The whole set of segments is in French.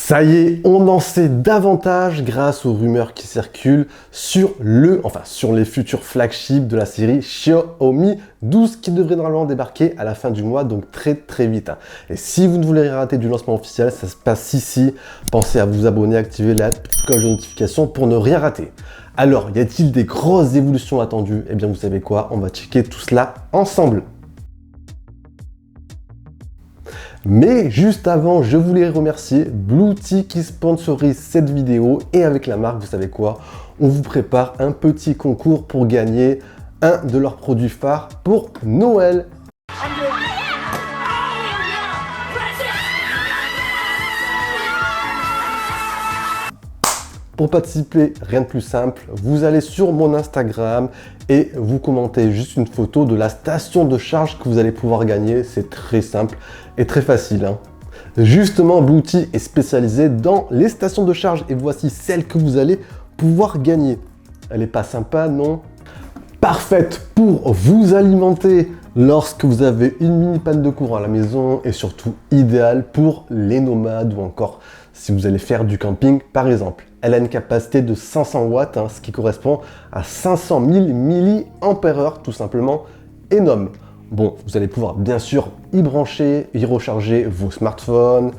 Ça y est, on en sait davantage grâce aux rumeurs qui circulent sur les futurs flagships de la série Xiaomi 12 qui devrait normalement débarquer à la fin du mois, donc très vite. Et si vous ne voulez rien rater du lancement officiel, ça se passe ici. Pensez à vous abonner, activer la petite cloche de notification pour ne rien rater. Alors, y a-t-il des grosses évolutions attendues? Eh bien, vous savez quoi? On va checker tout cela ensemble. Mais juste avant, je voulais remercier Bluetooth qui sponsorise cette vidéo et avec la marque, vous savez quoi? On vous prépare un petit concours pour gagner un de leurs produits phares pour Noël. Pour participer, rien de plus simple, vous allez sur mon Instagram et vous commentez juste une photo de la station de charge que vous allez pouvoir gagner. C'est très simple et très facile, hein. Justement, Bluetooth est spécialisé dans les stations de charge et voici celle que vous allez pouvoir gagner. Elle est pas sympa, non? Parfaite pour vous alimenter lorsque vous avez une mini panne de courant à la maison et surtout idéale pour les nomades ou encore si vous allez faire du camping par exemple. Elle a une capacité de 500 watts, hein, ce qui correspond à 500 000 mAh, tout simplement énorme. Bon, vous allez pouvoir bien sûr y brancher, y recharger vos smartphones,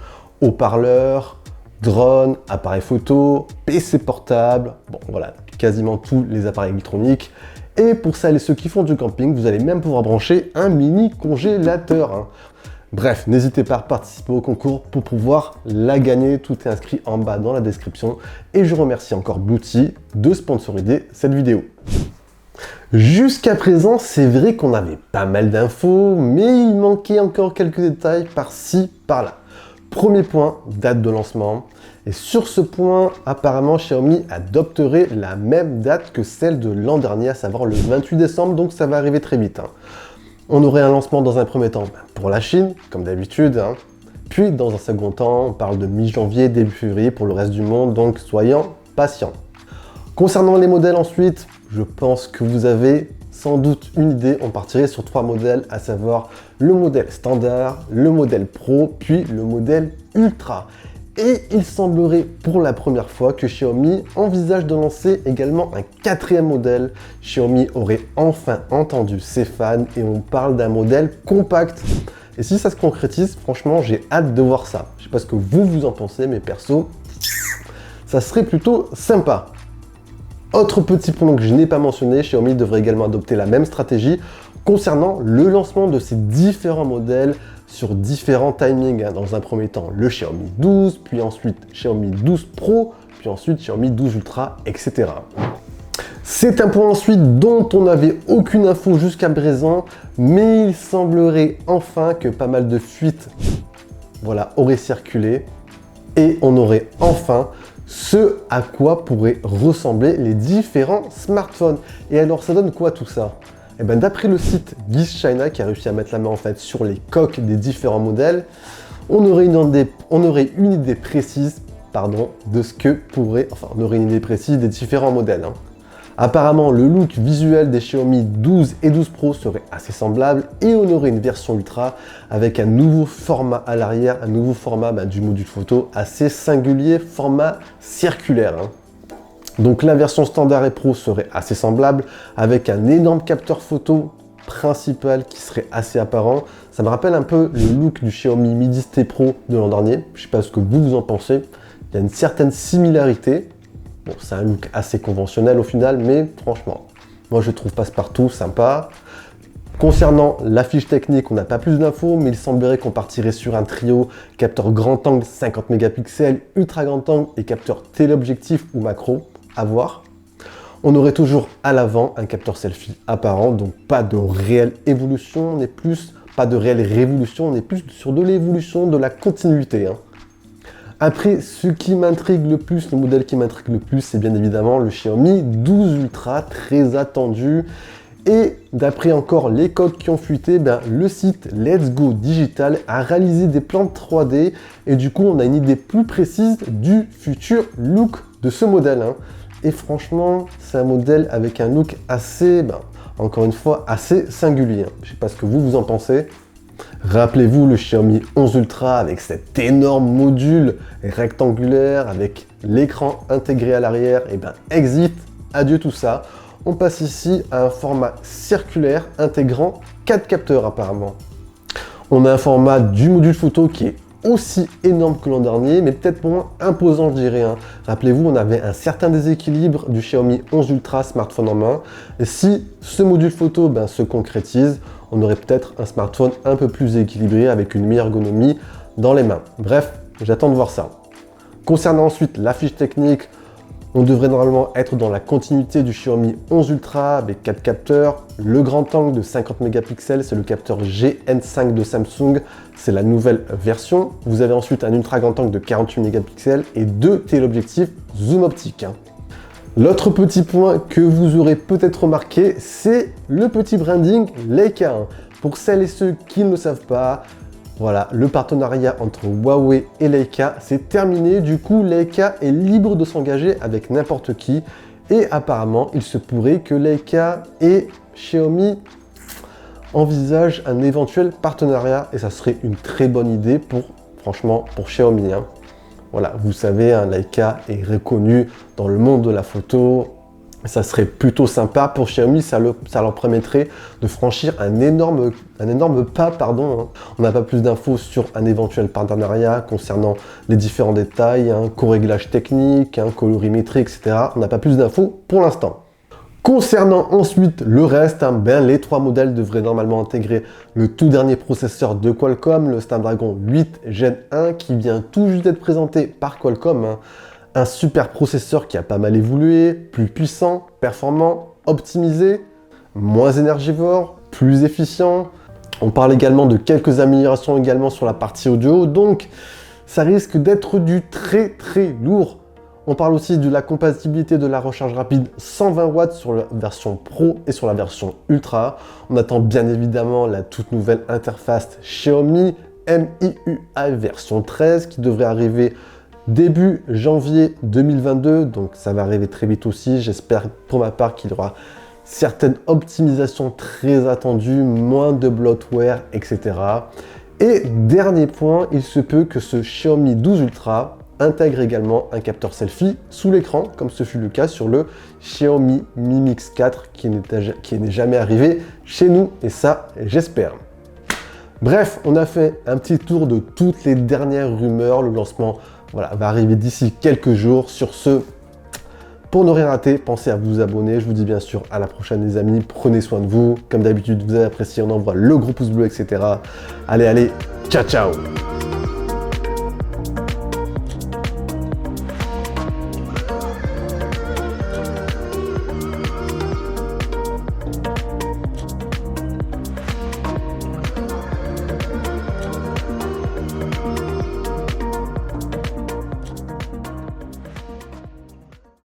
haut-parleurs, drones, appareils photo, PC portable, bon voilà, quasiment tous les appareils électroniques. Et pour celles et ceux qui font du camping, vous allez même pouvoir brancher un mini congélateur, hein. Bref, n'hésitez pas à participer au concours pour pouvoir la gagner. Tout est inscrit en bas dans la description. Et je remercie encore Bluetooth de sponsoriser cette vidéo. Jusqu'à présent, c'est vrai qu'on avait pas mal d'infos, mais il manquait encore quelques détails par-ci, par-là. Premier point, date de lancement. Et sur ce point, apparemment, Xiaomi adopterait la même date que celle de l'an dernier, à savoir le 28 décembre, donc ça va arriver très vite, hein. On aurait un lancement dans un premier temps pour la Chine, comme d'habitude, hein. Puis dans un second temps, on parle de mi-janvier, début février pour le reste du monde, donc soyons patients. Concernant les modèles ensuite, je pense que vous avez sans doute une idée, on partirait sur 3 modèles, à savoir le modèle standard, le modèle Pro, puis le modèle Ultra. Et il semblerait pour la première fois que Xiaomi envisage de lancer également un 4e modèle. Xiaomi aurait enfin entendu ses fans et on parle d'un modèle compact. Et si ça se concrétise, franchement, j'ai hâte de voir ça. Je sais pas ce que vous en pensez, mais perso, ça serait plutôt sympa. Autre petit point que je n'ai pas mentionné, Xiaomi devrait également adopter la même stratégie concernant le lancement de ces différents modèles sur différents timings, hein. Dans un premier temps, le Xiaomi 12, puis ensuite Xiaomi 12 Pro, puis ensuite Xiaomi 12 Ultra, etc. C'est un point ensuite dont on n'avait aucune info jusqu'à présent, mais il semblerait enfin que pas mal de fuites auraient circulé et on aurait enfin ce à quoi pourraient ressembler les différents smartphones. Et alors ça donne quoi tout ça? Et bien d'après le site Geese China qui a réussi à mettre la main en fait sur les coques des différents modèles, on aurait une idée précise de ce que pourrait, on aurait une idée précise des différents modèles, hein. Apparemment le look visuel des Xiaomi 12 et 12 Pro serait assez semblable et on aurait une version Ultra avec un nouveau format à l'arrière, un nouveau format du module photo assez singulier, format circulaire, hein. Donc la version standard et Pro serait assez semblable avec un énorme capteur photo principal qui serait assez apparent. Ça me rappelle un peu le look du Xiaomi Mi 10T Pro de l'an dernier. Je ne sais pas ce que vous en pensez. Il y a une certaine similarité. Bon, c'est un look assez conventionnel au final, mais franchement, moi je trouve passe-partout sympa. Concernant la fiche technique, on n'a pas plus d'infos, mais il semblerait qu'on partirait sur un trio capteur grand angle 50 mégapixels, ultra grand angle et capteur téléobjectif ou macro. À voir. On aurait toujours à l'avant un capteur selfie apparent, donc pas de réelle évolution, pas de réelle révolution, on est plus sur de l'évolution, de la continuité, hein. Après, ce qui m'intrigue le plus, le modèle qui m'intrigue le plus, c'est bien évidemment le Xiaomi 12 Ultra, très attendu. Et d'après encore les codes qui ont fuité, le site Let's Go Digital a réalisé des plans 3D et du coup on a une idée plus précise du futur look de ce modèle, hein. Et franchement, c'est un modèle avec un look assez, encore une fois, assez singulier, hein. Je sais pas ce que vous en pensez. Rappelez-vous le Xiaomi 11 Ultra avec cet énorme module rectangulaire avec l'écran intégré à l'arrière, et ben exit, adieu tout ça. On passe ici à un format circulaire intégrant 4 capteurs apparemment. On a un format du module photo qui est aussi énorme que l'an dernier, mais peut-être moins imposant, je dirais. Rappelez-vous, on avait un certain déséquilibre du Xiaomi 11 Ultra smartphone en main. Et si ce module photo se concrétise, on aurait peut-être un smartphone un peu plus équilibré avec une meilleure ergonomie dans les mains. Bref, j'attends de voir ça. Concernant ensuite la fiche technique, on devrait normalement être dans la continuité du Xiaomi 11 Ultra avec 4 capteurs. Le grand angle de 50 mégapixels, c'est le capteur GN5 de Samsung, c'est la nouvelle version. Vous avez ensuite un ultra grand angle de 48 mégapixels et 2 téléobjectifs zoom optique. L'autre petit point que vous aurez peut-être remarqué, c'est le petit branding Leica. Pour celles et ceux qui ne le savent pas, voilà, le partenariat entre Huawei et Leica, c'est terminé. Du coup, Leica est libre de s'engager avec n'importe qui. Et apparemment, il se pourrait que Leica et Xiaomi envisagent un éventuel partenariat. Et ça serait une très bonne idée franchement, pour Xiaomi. Voilà, vous savez, Leica est reconnu dans le monde de la photo. Ça serait plutôt sympa pour Xiaomi, ça leur permettrait de franchir un énorme pas. On n'a pas plus d'infos sur un éventuel partenariat concernant les différents détails, co-réglage technique, colorimétrie, etc. On n'a pas plus d'infos pour l'instant. Concernant ensuite le reste, les 3 modèles devraient normalement intégrer le tout dernier processeur de Qualcomm, le Snapdragon 8 Gen 1, qui vient tout juste d'être présenté par Qualcomm. Un super processeur qui a pas mal évolué, plus puissant, performant, optimisé, moins énergivore, plus efficient. On parle également de quelques améliorations également sur la partie audio, donc ça risque d'être du très lourd. On parle aussi de la compatibilité de la recharge rapide 120 watts sur la version Pro et sur la version Ultra. On attend bien évidemment la toute nouvelle interface Xiaomi MIUI version 13 qui devrait arriver début janvier 2022, donc ça va arriver très vite aussi. J'espère pour ma part qu'il y aura certaines optimisations très attendues, moins de bloatware, etc. Et dernier point, il se peut que ce Xiaomi 12 Ultra intègre également un capteur selfie sous l'écran, comme ce fut le cas sur le Xiaomi Mi Mix 4 qui n'est jamais arrivé chez nous, et ça, j'espère. Bref, on a fait un petit tour de toutes les dernières rumeurs. Le lancement va arriver d'ici quelques jours. Sur ce, pour ne rien rater, pensez à vous abonner. Je vous dis bien sûr à la prochaine les amis. Prenez soin de vous. Comme d'habitude, vous avez apprécié, on envoie le gros pouce bleu, etc. Allez, ciao, ciao!